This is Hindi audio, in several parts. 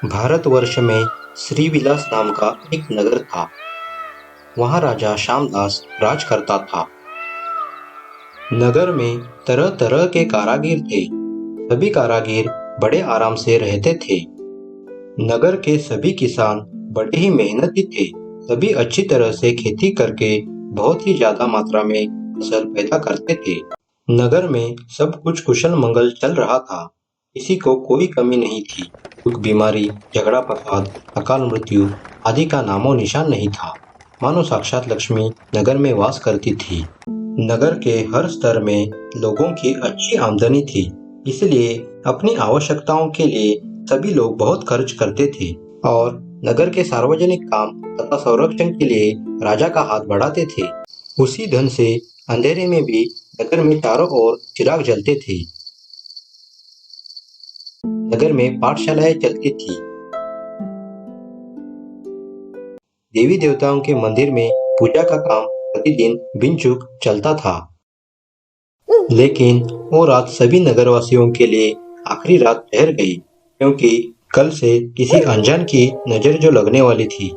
भारतवर्ष में श्रीविलास नाम का एक नगर था। वहाँ राजा श्यामदास राज करता था। नगर में तरह तरह के कारागिर थे। सभी कारागिर बड़े आराम से रहते थे। नगर के सभी किसान बड़े ही मेहनती थे। सभी अच्छी तरह से खेती करके बहुत ही ज्यादा मात्रा में फसल पैदा करते थे। नगर में सब कुछ कुशल मंगल चल रहा था। किसी को कोई कमी नहीं थी। दुख, बीमारी, झगड़ा फसाद, अकाल मृत्यु आदि का नामो निशान नहीं था। मानो साक्षात लक्ष्मी नगर में वास करती थी। नगर के हर स्तर में लोगों की अच्छी आमदनी थी। इसलिए अपनी आवश्यकताओं के लिए सभी लोग बहुत खर्च करते थे और नगर के सार्वजनिक काम तथा संरक्षण के लिए राजा का हाथ बढ़ाते थे। उसी धन से अंधेरे में भी नगर में चारों ओर चिराग जलते थे। नगर में पाठशालाएं चलती थी। देवी देवताओं के मंदिर में पूजा का काम प्रतिदिन बिन चूक चलता था। लेकिन वो रात सभी नगरवासियों के लिए आखिरी रात ठहर गई, क्योंकि कल से किसी अनजान की नजर जो लगने वाली थी।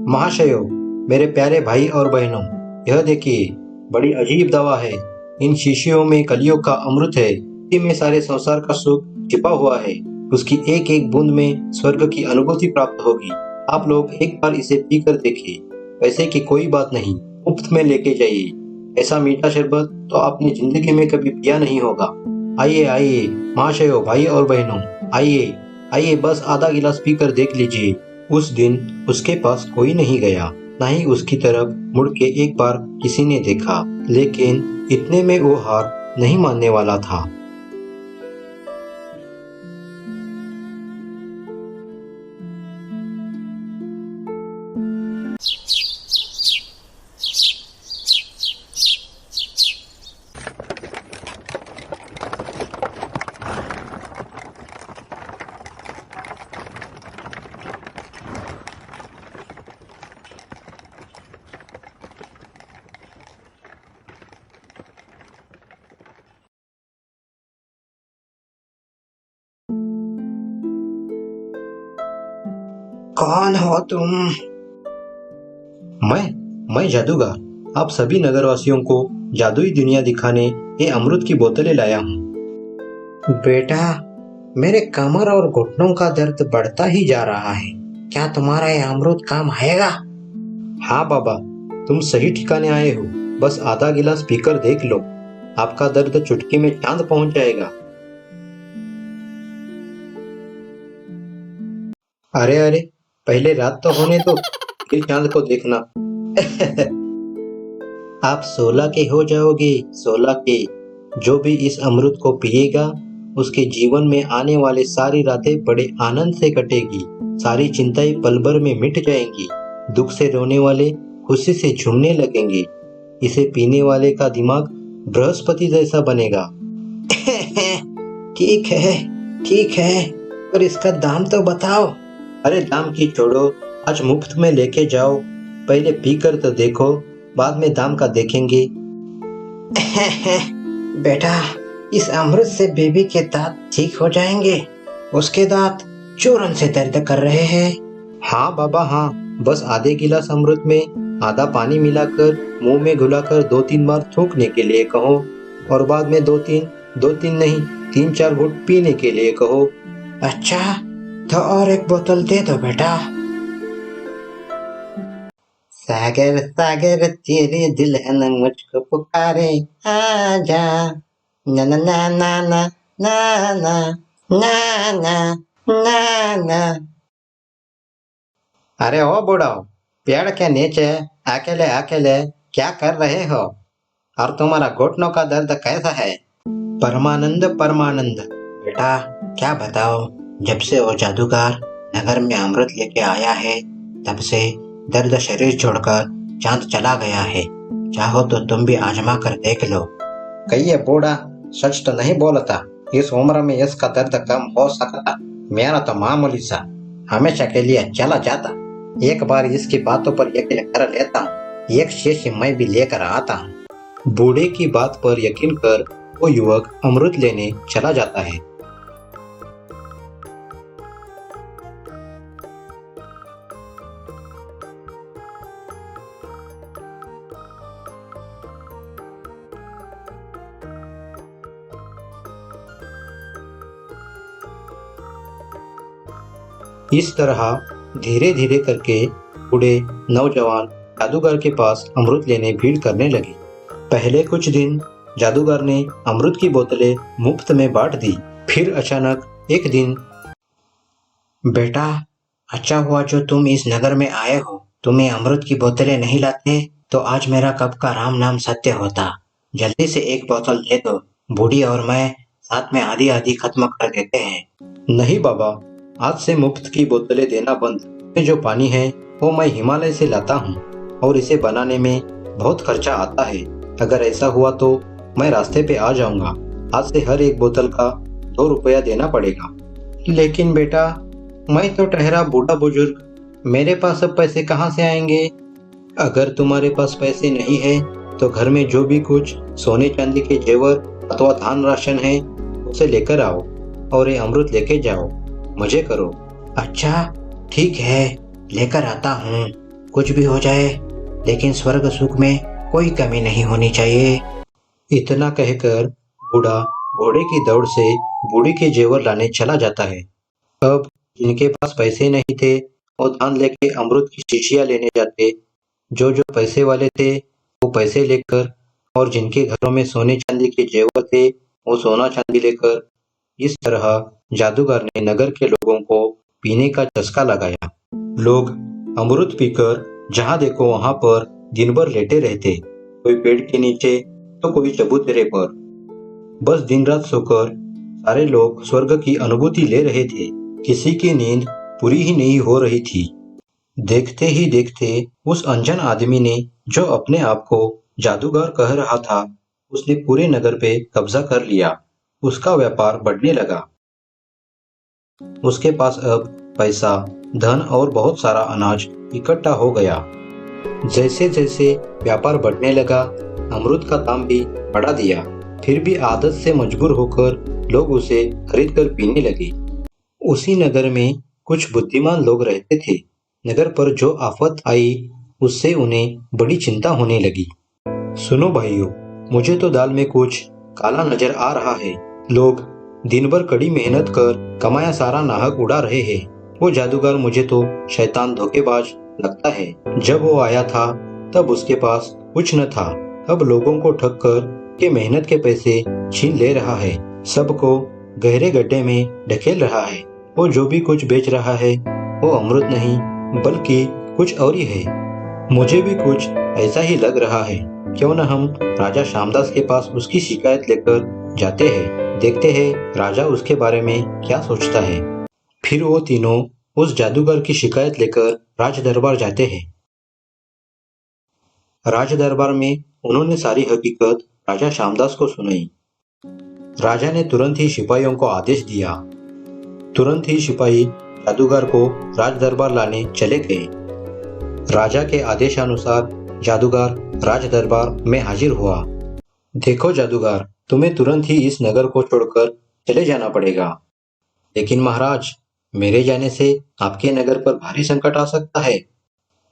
महाशयों, मेरे प्यारे भाई और बहनों, यह देखिए, बड़ी अजीब दवा है। इन शीशियों में कलियुग का अमृत है। इसी में सारे संसार का सुख छिपा हुआ है। उसकी एक एक बूंद में स्वर्ग की अनुभूति प्राप्त होगी। आप लोग एक बार इसे पीकर देखिए। पैसे की कोई बात नहीं, मुफ्त में लेके जाइए। ऐसा मीठा शरबत तो आपने जिंदगी में कभी पिया नहीं होगा। आइए आइए महाशयों, भाई और बहनों, आइए आइए, बस आधा गिलास पीकर देख लीजिए। उस दिन उसके पास कोई नहीं गया, ना ही उसकी तरफ मुड़ के एक बार किसी ने देखा। लेकिन इतने में वो हार नहीं मानने वाला था। कौन हो तुम? मैं जादूगर। आप सभी नगरवासियों को जादुई दुनिया दिखाने ये अमृत की बोतलें लाया हूँ। बेटा, मेरे कमर और घुटनों का दर्द बढ़ता ही जा रहा है। क्या तुम्हारा ये अमृत काम आएगा? हाँ बाबा, तुम सही ठिकाने आए हो। बस आधा गिलास पीकर देख लो, आपका दर्द चुटकी में चांद पहुंच जाएगा। अरे अरे, पहले रात तो होने दो, फिर चांद को देखना। आप 16 के हो जाओगे, 16 के। जो भी इस अमृत को पिएगा, उसके जीवन में आने वाले सारी रातें बड़े आनंद से कटेगी। सारी चिंताएं पल भर में मिट जाएंगी। दुख से रोने वाले खुशी से झूमने लगेंगे। इसे पीने वाले का दिमाग बृहस्पति जैसा बनेगा। ठीक है, ठीक है, पर इसका दाम तो बताओ। अरे दाम की छोड़ो, आज मुफ्त में लेके जाओ। पहले पीकर तो देखो, बाद में दाम का देखेंगे। बेटा, इस अमृत से बेबी के दांत ठीक हो जाएंगे। उसके दांत चूरन से दर्द कर रहे हैं। हाँ बाबा हाँ, बस आधे गिलास अमृत में आधा पानी मिलाकर मुंह में घुलाकर 2-3 बार थूकने के लिए कहो, और बाद में दो तीन नहीं 3-4 घूंट पीने के लिए कहो। अच्छा, तो और एक बोतल दे दो बेटा। सागर सागर तेरे दुल्हन मुझको पुकारे, आजा ना ना ना ना ना ना ना ना ना ना ना। अरे ओ बूढ़ो, पेड़ के नीचे अकेले अकेले क्या कर रहे हो? और तुम्हारा घुटनों का दर्द कैसा है? परमानंद परमानंद। बेटा क्या बताओ, जब से वो जादूगर नगर में अमृत लेके आया है, तब से दर्द शरीर छोड़कर चांद चला गया है। चाहो तो तुम भी आजमा कर देख लो। कही ये बूढ़ा सच तो नहीं बोलता। इस उम्र में इसका दर्द कम हो सकता, मेरा तो मामूली सा हमेशा के लिए चला जाता। एक बार इसकी बातों पर यकीन कर लेता हूँ, एक शीशी मैं भी लेकर आता हूँ। बूढ़े की बात पर यकीन कर वो युवक अमृत लेने चला जाता है। इस तरह धीरे धीरे करके बूढ़े नौजवान जादूगर के पास अमृत लेने भीड़ करने लगे। पहले कुछ दिन जादूगर ने अमृत की बोतलें मुफ्त में बांट दी। फिर अचानक एक दिन, बेटा, अच्छा हुआ जो तुम इस नगर में आए हो। तुम्हें अमृत की बोतलें नहीं लाते तो आज मेरा कब का राम नाम सत्य होता। जल्दी से एक बोतल दे दो, बूढ़ी और मैं साथ में आधी आधी खत्म कर देते हैं। नहीं बाबा, आज से मुफ्त की बोतलें देना बंद। ये जो पानी है वो मैं हिमालय से लाता हूँ और इसे बनाने में बहुत खर्चा आता है। अगर ऐसा हुआ तो मैं रास्ते पे आ जाऊंगा। आज से हर एक बोतल का 2 रुपया देना पड़ेगा। लेकिन बेटा, मैं तो ठहरा बूढ़ा बुजुर्ग, मेरे पास अब पैसे कहाँ से आएंगे। अगर तुम्हारे पास पैसे नहीं है तो घर में जो भी कुछ सोने चांदी के जेवर अथवा धान राशन है उसे लेकर आओ और ये अमृत लेके जाओ, मजे करो। अच्छा ठीक है, लेकर आता हूँ। कुछ भी हो जाए लेकिन स्वर्ग सुख में कोई कमी नहीं होनी चाहिए। इतना कहकर बूढ़ा घोड़े की दौड़ से बूढ़ी के जेवर लाने चला जाता है। अब जिनके पास पैसे नहीं थे वो धान लेके अमृत की शीशियां लेने जाते। जो जो पैसे वाले थे वो पैसे लेकर, और जिनके घरों में सोने चांदी के जेवर थे वो सोना चांदी लेकर। इस तरह जादूगर ने नगर के लोगों को पीने का चस्का लगाया। लोग अमृत पीकर जहाँ देखो वहां पर दिन भर लेटे रहते, कोई पेड़ के नीचे तो कोई चबूतरे पर। बस दिन रात सोकर सारे लोग स्वर्ग की अनुभूति ले रहे थे। किसी की नींद पूरी ही नहीं हो रही थी। देखते ही देखते उस अनजान आदमी ने, जो अपने आप को जादूगर कह रहा था, उसने पूरे नगर पे कब्जा कर लिया। उसका व्यापार बढ़ने लगा। उसके पास अब पैसा, धन और बहुत सारा अनाज इकट्ठा हो गया। जैसे जैसे व्यापार बढ़ने लगा, अमृत का दाम भी बढ़ा दिया। फिर भी आदत से मजबूर होकर लोग उसे खरीद कर पीने लगे। उसी नगर में कुछ बुद्धिमान लोग रहते थे। नगर पर जो आफत आई उससे उन्हें बड़ी चिंता होने लगी। सुनो भाइयों, मुझे तो दाल में कुछ काला नजर आ रहा है। लोग दिन भर कड़ी मेहनत कर कमाया सारा नाहक उड़ा रहे हैं। वो जादूगर मुझे तो शैतान धोखेबाज लगता है। जब वो आया था तब उसके पास कुछ न था। अब लोगों को ठग कर के मेहनत के पैसे छीन ले रहा है। सबको गहरे गड्ढे में ढकेल रहा है। वो जो भी कुछ बेच रहा है वो अमृत नहीं बल्कि कुछ और ही है। मुझे भी कुछ ऐसा ही लग रहा है। क्यों न हम राजा श्यामदास के पास उसकी शिकायत लेकर जाते हैं, देखते हैं राजा उसके बारे में क्या सोचता है। फिर वो तीनों उस जादूगर की शिकायत लेकर राज दरबार जाते हैं। राज दरबार में उन्होंने सारी हकीकत राजा श्यामदास को सुनाई। राजा ने तुरंत ही सिपाहियों को आदेश दिया। तुरंत ही सिपाही जादूगर को राज दरबार लाने चले गए। राजा के आदेशानुसार जादूगर राज दरबार में हाजिर हुआ। देखो जादूगर, तुम्हें तुरंत ही इस नगर को छोड़कर चले जाना पड़ेगा। लेकिन महाराज, मेरे जाने से आपके नगर पर भारी संकट आ सकता है।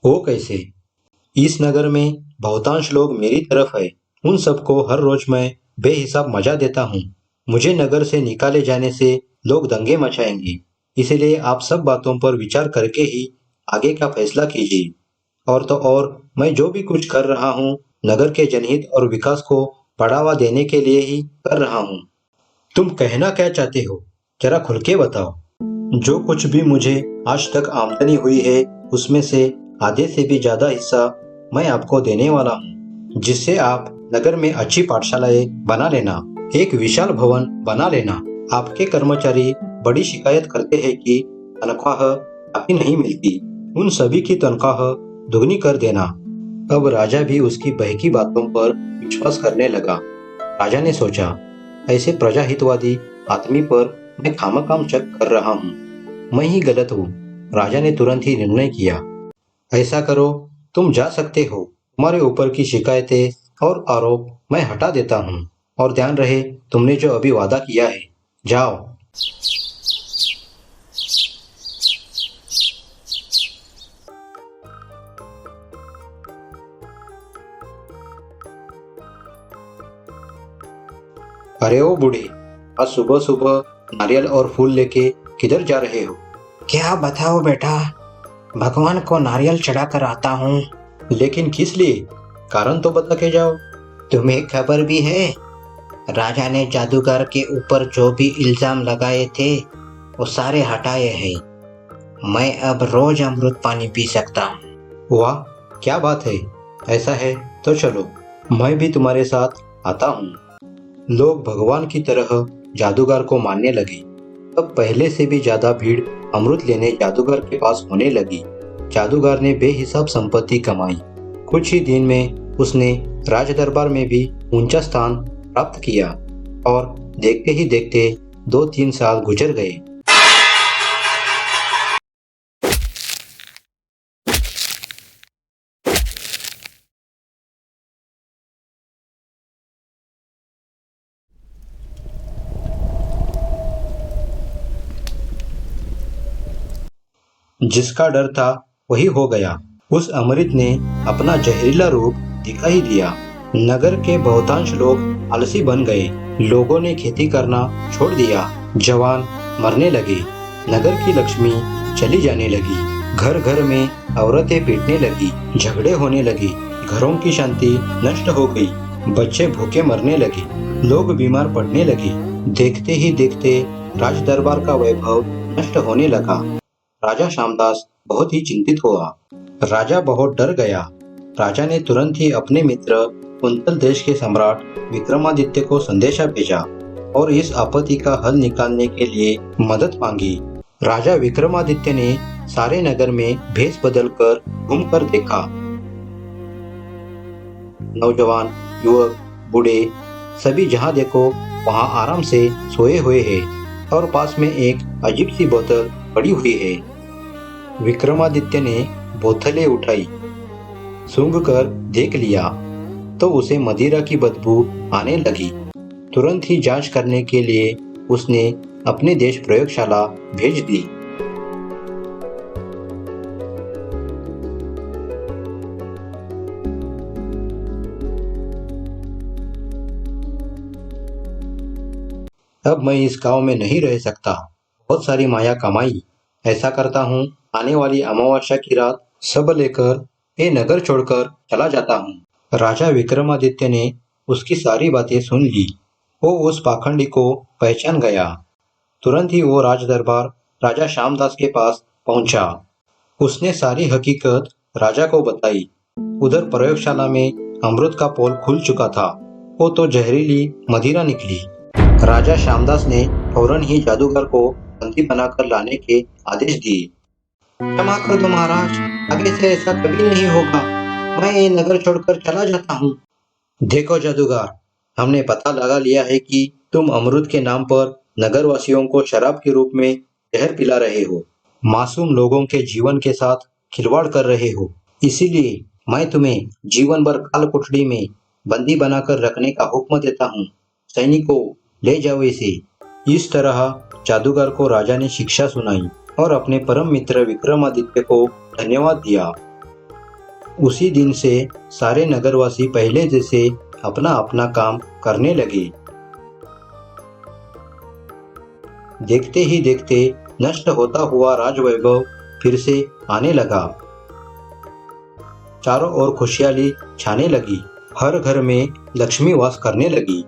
वो कैसे? इस नगर में बहुतांश लोग मेरी तरफ है। उन सबको हर रोज मैं बेहिसाब मजा देता हूँ। मुझे नगर से निकाले जाने से लोग दंगे मचाएंगे। इसलिए आप सब बातों पर विचार करके ही आगे का फैसला कीजिए। और तो और, मैं जो भी कुछ कर रहा हूँ नगर के जनहित और विकास को बढ़ावा देने के लिए ही कर रहा हूँ। तुम कहना क्या चाहते हो, जरा खुल के बताओ। जो कुछ भी मुझे आज तक आमदनी हुई है उसमें से आधे से भी ज्यादा हिस्सा मैं आपको देने वाला हूँ, जिससे आप नगर में अच्छी पाठशालाएं बना लेना, एक विशाल भवन बना लेना। आपके कर्मचारी बड़ी शिकायत करते हैं कि तनख्वाह काफी नहीं मिलती। उन सभी की तनख्वाह दुगनी कर देना। अब राजा भी उसकी बहकी बातों पर विश्वास करने लगा। राजा ने सोचा, ऐसे प्रजाहितवादी आदमी पर मैं खामखाम शक कर रहा हूँ। मैं ही गलत हूँ। राजा ने तुरंत ही निर्णय किया, ऐसा करो, तुम जा सकते हो। तुम्हारे ऊपर की शिकायतें और आरोप मैं हटा देता हूँ। और ध्यान रहे, तुमने जो अभी वादा किया है, जाओ। अरे ओ बूढ़े, आज सुबह सुबह नारियल और फूल लेके किधर जा रहे हो? क्या बताओ बेटा, भगवान को नारियल चढ़ाकर आता हूँ। लेकिन किस लिए? कारण तो बता के जाओ। तुम्हें खबर भी है, राजा ने जादूगर के ऊपर जो भी इल्जाम लगाए थे वो सारे हटाए हैं। मैं अब रोज अमृत पानी पी सकता हूँ। वाह, क्या बात है। ऐसा है तो चलो, मैं भी तुम्हारे साथ आता हूँ। लोग भगवान की तरह जादूगर को मानने लगे। अब पहले से भी ज्यादा भीड़ अमृत लेने जादूगर के पास होने लगी। जादूगर ने बेहिसाब संपत्ति कमाई। कुछ ही दिन में उसने राज दरबार में भी ऊंचा स्थान प्राप्त किया और देखते ही देखते 2-3 साल गुजर गए। जिसका डर था वही हो गया। उस अमृत ने अपना जहरीला रूप दिखा ही दिया। नगर के बहुतांश लोग आलसी बन गए। लोगों ने खेती करना छोड़ दिया। जवान मरने लगे। नगर की लक्ष्मी चली जाने लगी। घर घर में औरतें पीटने लगी। झगड़े होने लगे। घरों की शांति नष्ट हो गई। बच्चे भूखे मरने लगे। लोग बीमार पड़ने लगे। देखते ही देखते राज दरबार का वैभव नष्ट होने लगा। राजा श्यामदास बहुत ही चिंतित हुआ। राजा बहुत डर गया। राजा ने तुरंत ही अपने मित्र कुंतल देश के सम्राट विक्रमादित्य को संदेशा भेजा और इस आपत्ति का हल निकालने के लिए मदद मांगी। राजा विक्रमादित्य ने सारे नगर में भेष बदलकर घूमकर देखा। नौजवान, युवक, बूढ़े सभी जहां देखो वहां आराम से सोए हुए हैं और पास में एक अजीब सी बोतल पड़ी हुई है। विक्रमादित्य ने बोतलें उठाई, सूंघकर देख लिया तो उसे मदिरा की बदबू आने लगी। तुरंत ही जांच करने के लिए उसने अपने देश प्रयोगशाला भेज दी। अब मैं इस गांव में नहीं रह सकता। बहुत सारी माया कमाई। ऐसा करता हूँ, आने वाली अमावस्या की रात सब लेकर ये नगर छोड़कर चला जाता हूँ। राजा विक्रमादित्य ने उसकी सारी बातें सुन ली। वो उस पाखंडी को पहचान गया। तुरंत ही वो राज दरबार राजा श्यामदास के पास पहुंचा। उसने सारी हकीकत राजा को बताई। उधर प्रयोगशाला में अमृत का पोल खुल चुका था। वो तो जहरीली मदिरा निकली। राजा श्यामदास ने फौरन ही जादूगर को बंदी बनाकर लाने के आदेश दिए। क्षमा कर दो महाराज, आगे से ऐसा कभी नहीं होगा। मैं ये नगर छोड़कर चला जाता हूँ। देखो जादूगर, हमने पता लगा लिया है कि तुम अमृत के नाम पर नगरवासियों को शराब के रूप में जहर पिला रहे हो। मासूम लोगों के जीवन के साथ खिलवाड़ कर रहे हो। इसीलिए मैं तुम्हें जीवन भर काल कुठड़ी में बंदी बनाकर रखने का हुक्म देता हूँ। सैनिकों, ले जाओ इसे। इस तरह जादूगर को राजा ने शिक्षा सुनाई और अपने परम मित्र विक्रमादित्य को धन्यवाद दिया। उसी दिन से सारे नगरवासी पहले जैसे अपना अपना काम करने लगे। देखते ही देखते नष्ट होता हुआ राजवैभव फिर से आने लगा। चारों ओर खुशहाली छाने लगी। हर घर में लक्ष्मी वास करने लगी।